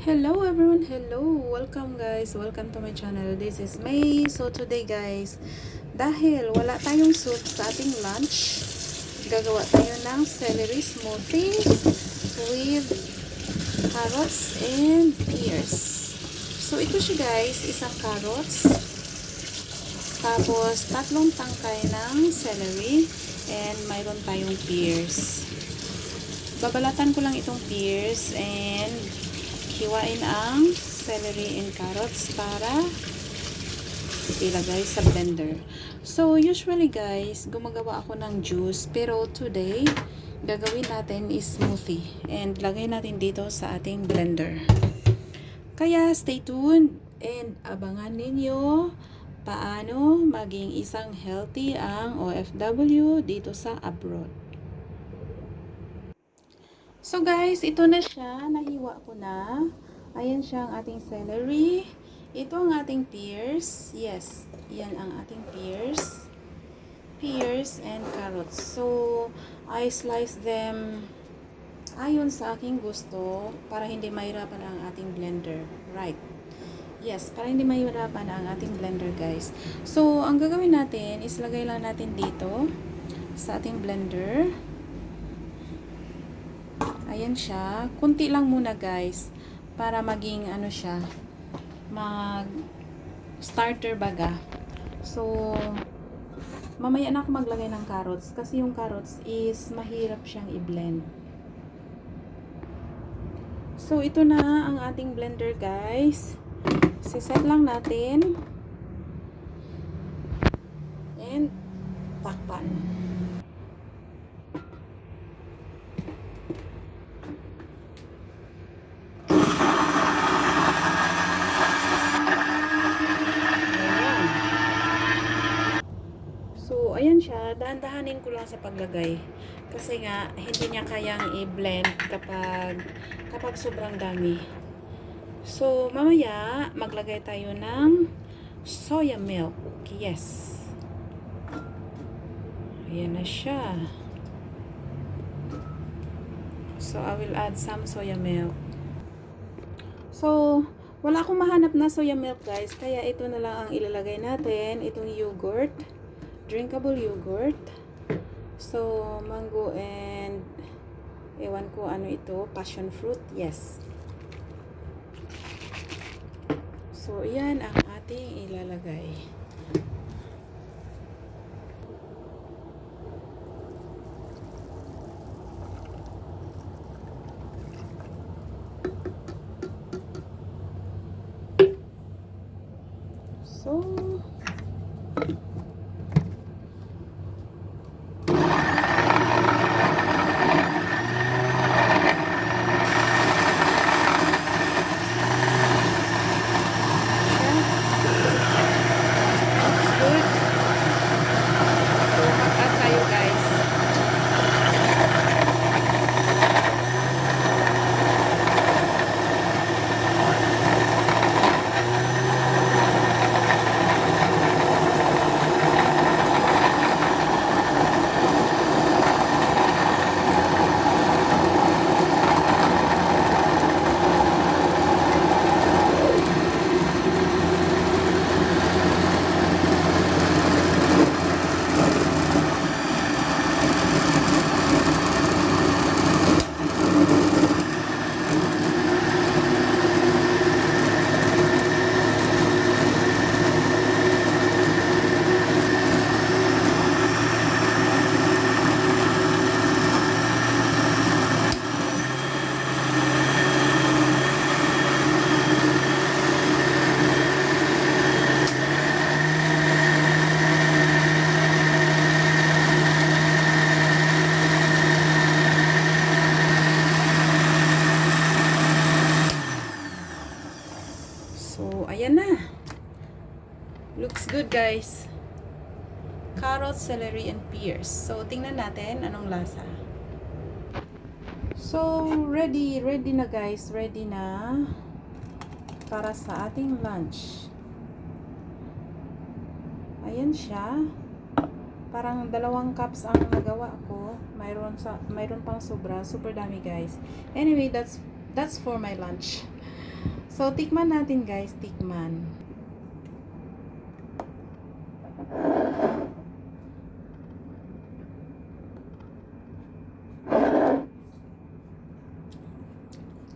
Hello everyone, hello, welcome guys, welcome to my channel. This is May. So today guys, dahil wala tayong soup sa ating lunch, gagawa tayo ng celery smoothie with carrots and pears. So ito siya guys, isang carrots, tapos tatlong tangkay ng celery, and mayroon tayong pears. Babalatan ko lang itong pears and hiwain ang celery and carrots para ilagay sa blender. So, usually guys, gumagawa ako ng juice. Pero today, gagawin natin is smoothie. And lagay natin dito sa ating blender. Kaya, stay tuned and abangan ninyo paano maging isang healthy ang OFW dito sa abroad. So guys, ito na siya. Nahiwa ko na. Ayan siya ang ating celery. Ito ang ating pears. Yes, yan ang ating pears. Pears and carrots. So, I slice them ayon sa aking gusto para hindi mahirapan ang ating blender. Right. Yes, para hindi mahirapan ang ating blender guys. So, ang gagawin natin is lagay lang natin dito sa ating blender. Ayan siya. Kunti lang muna guys. Para maging ano siya. Mag starter baga. So, mamaya na ako maglagay ng carrots. Kasi yung carrots is mahirap siyang i-blend. So, ito na ang ating blender guys. Siset lang natin. And takpan. So, ayan siya. Dahan-dahanin ko lang sa paglagay. Kasi nga, hindi niya kayang i-blend kapag sobrang dami. So, mamaya, maglagay tayo ng soya milk. Yes. Ayan na siya. So, I will add some soya milk. So, wala akong mahanap na soya milk guys. Kaya ito na lang ang ilalagay natin. Itong yogurt. Drinkable yogurt. So, mango and ewan ko ano ito, passion fruit. Yes. So, yan ang ating ilalagay. So, ayan na. Looks good guys. Carrots, celery, and pears. So, tingnan natin anong lasa. So, ready na guys. Ready na para sa ating lunch. Ayan siya. Parang 2 cups ang nagawa ko. Mayroon pang sobra. Super dami guys. Anyway, that's for my lunch. So, tikman natin guys, tikman.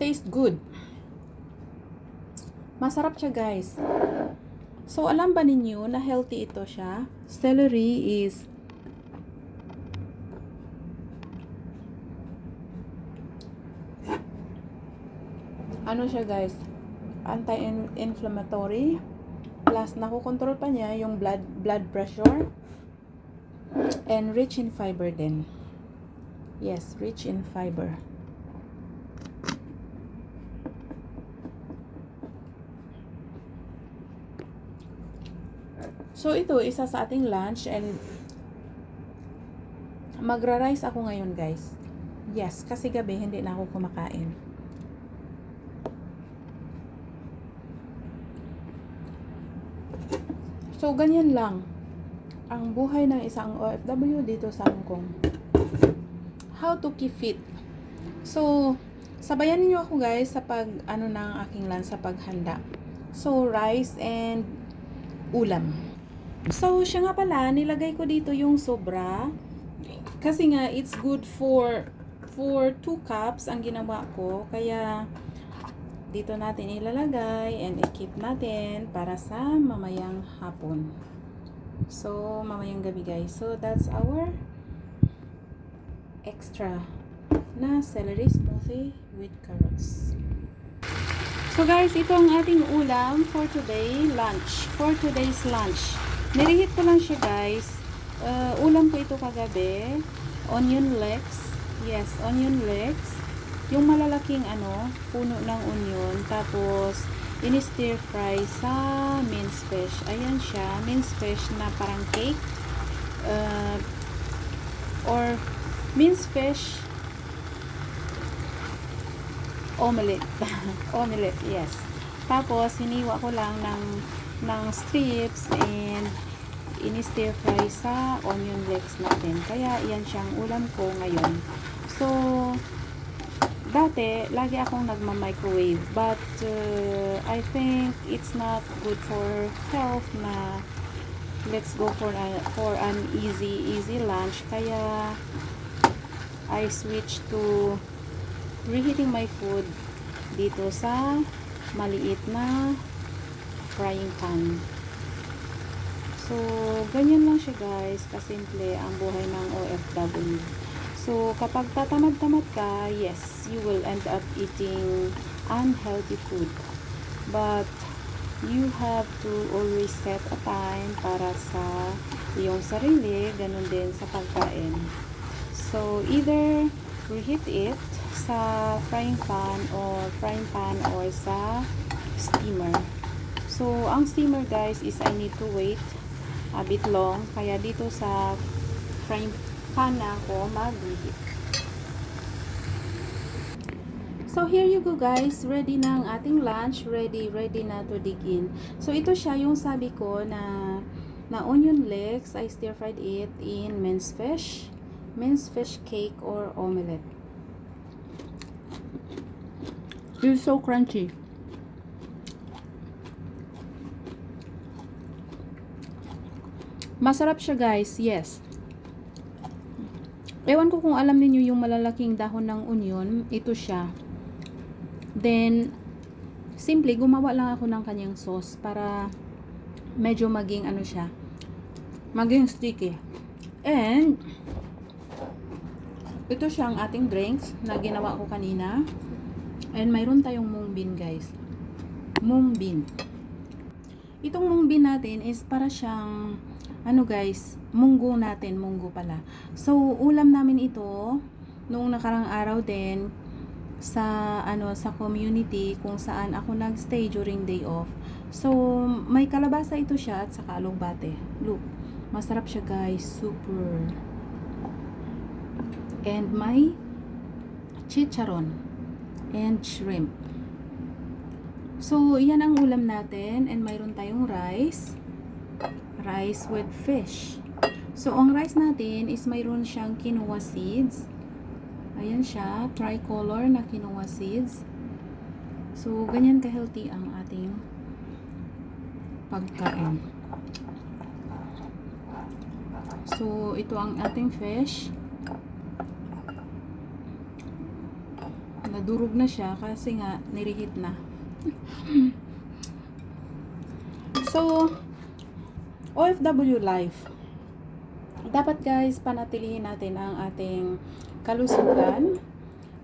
Taste good. Masarap siya guys. So, alam ba ninyo na healthy ito siya? Celery is ano siya guys? Anti-inflammatory. Plus, nakokontrol pa niya yung blood pressure. And rich in fiber din. Yes, rich in fiber. So, ito, isa sa ating lunch and magra-rice ako ngayon, guys. Yes, kasi gabi hindi na ako kumakain. So, ganyan lang ang buhay ng isang OFW dito sa Hong Kong. How to keep fit. So, sabayan niyo ako, guys, sa ano ng aking lunch, sa paghanda. So, rice and ulam. So, siya nga pala, nilagay ko dito yung sobra. Kasi nga, it's good for 2 cups ang ginawa ko. Kaya, dito natin ilalagay and i-keep natin para sa mamayang hapon. So, mamayang gabi guys. So, that's our extra na celery smoothie with carrots. So guys, ito ang ating ulam for today's lunch. Nirehit ko lang siya guys. Ulam ko ito kagabi. Onion legs. Yes, onion legs. Yung malalaking puno ng onion. Tapos, in-stir fry sa minced fish. Ayan siya. Minced fish na parang cake. Or minced fish omelette. Omelette, yes. Tapos, hiniwa ko lang ng strips and in-stir fry sa onion legs natin. Kaya, yan siyang ulam ko ngayon. So, dati, lagi akong nagma-microwave. But, I think it's not good for health na let's go for an easy lunch. Kaya, I switch to reheating my food dito sa maliit na frying pan. So, ganyan lang siya guys, kasimple ang buhay ng OFW. So, kapag tatamad-tamad ka, yes, you will end up eating unhealthy food. But, you have to always set a time para sa iyong sarili, ganun din sa pagkain. So, either reheat it sa frying pan or sa steamer. So, ang steamer guys is I need to wait a bit long. Kaya dito sa frying pan na ako mag-reheat. So, here you go guys. Ready na ang ating lunch. Ready na to dig in. So, ito siya yung sabi ko na onion legs. I stir fried it in minced fish cake or omelette. It's so crunchy. Masarap siya guys, yes. Ewan ko kung alam niyo yung malalaking dahon ng onion, ito siya. Then, simply gumawa lang ako ng kanyang sauce para medyo maging siya, maging sticky. And, ito siya ang ating drinks na ginawa ko kanina. And mayroon tayong mung bean guys. Mung bean. Itong mung bean natin is para siyang guys, munggo natin, munggo pala. So, ulam namin ito noong nakarang araw din sa sa community kung saan ako nagstay during day off. So, may kalabasa ito siya at saka alugbate. Look, masarap siya guys, super. And may chicharon and shrimp. So, yan ang ulam natin. And mayroon tayong rice with fish. So, ang rice natin is mayroon siyang quinoa seeds. Ayan siya, tricolor na quinoa seeds. So, ganyan ka-healthy ang ating pagkain. So, ito ang ating fish. Nadurog na siya kasi nga nirihit na. So, OFW life. Dapat guys, panatilihin natin ang ating kalusugan,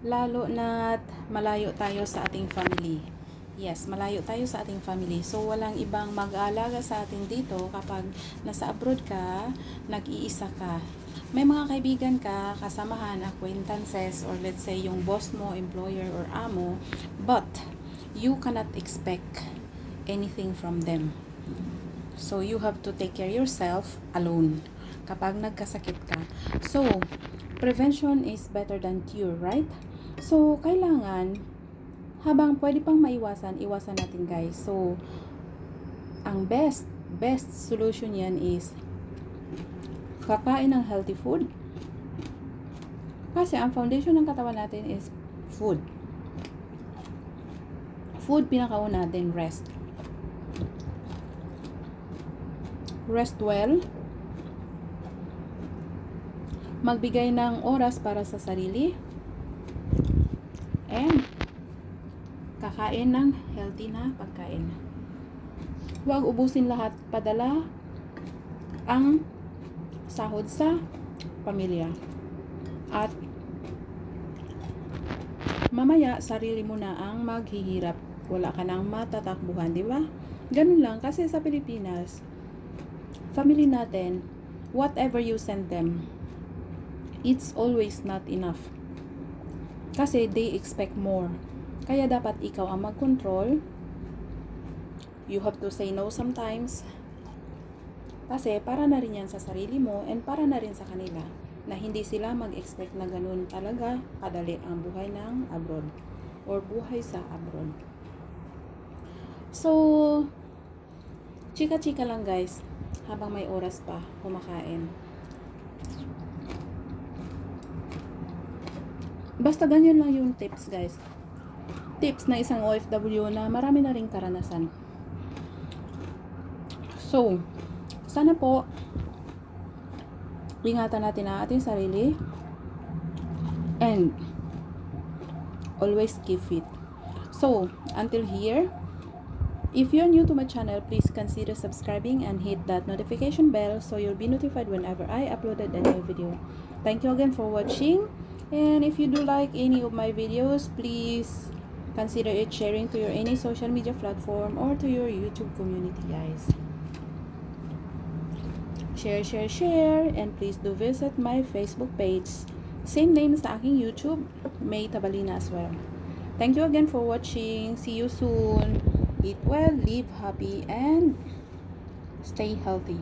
lalo na't malayo tayo sa ating family. Yes, malayo tayo sa ating family. So, walang ibang mag-aalaga sa atin dito kapag nasa abroad ka, nag-iisa ka. May mga kaibigan ka, kasamahan, acquaintances, or let's say yung boss mo, employer, or amo, but you cannot expect anything from them. So, you have to take care yourself alone kapag nagkasakit ka. So, prevention is better than cure, right? So, kailangan, habang pwede pang maiwasan, iwasan natin guys. So, ang best solution yan is kakain ng healthy food. Kasi ang foundation ng katawan natin is food. Food, pinakauna, then rest. Rest well. Magbigay ng oras para sa sarili. And kakain ng healthy na pagkain. Huwag ubusin lahat, padala ang sahod sa pamilya. At mamaya, sarili mo na ang maghihirap. Wala ka nang matatakbuhan, di ba? Ganun lang, kasi sa Pilipinas, family natin, whatever you send them, it's always not enough. Kasi they expect more. Kaya dapat ikaw ang mag-control. You have to say no sometimes. Kasi para na rin yan sa sarili mo and para na rin sa kanila. Na hindi sila mag-expect na ganun talaga kadali ang buhay ng abroad. Or buhay sa abroad. So, chika-chika lang guys. Habang may oras pa kumakain. Basta ganyan lang yung tips guys. Tips na isang OFW na marami na ring karanasan. So, sana po ingatan natin ang ating sarili and always keep fit. So, until here, if you're new to my channel, please consider subscribing and hit that notification bell so you'll be notified whenever I uploaded a new video. Thank you again for watching. And if you do like any of my videos, please consider it sharing to your any social media platform or to your YouTube community, guys. Share, and please do visit my Facebook page. Same name sa aking YouTube, May Tabalina as well. Thank you again for watching. See you soon. Eat well, live happy, and stay healthy.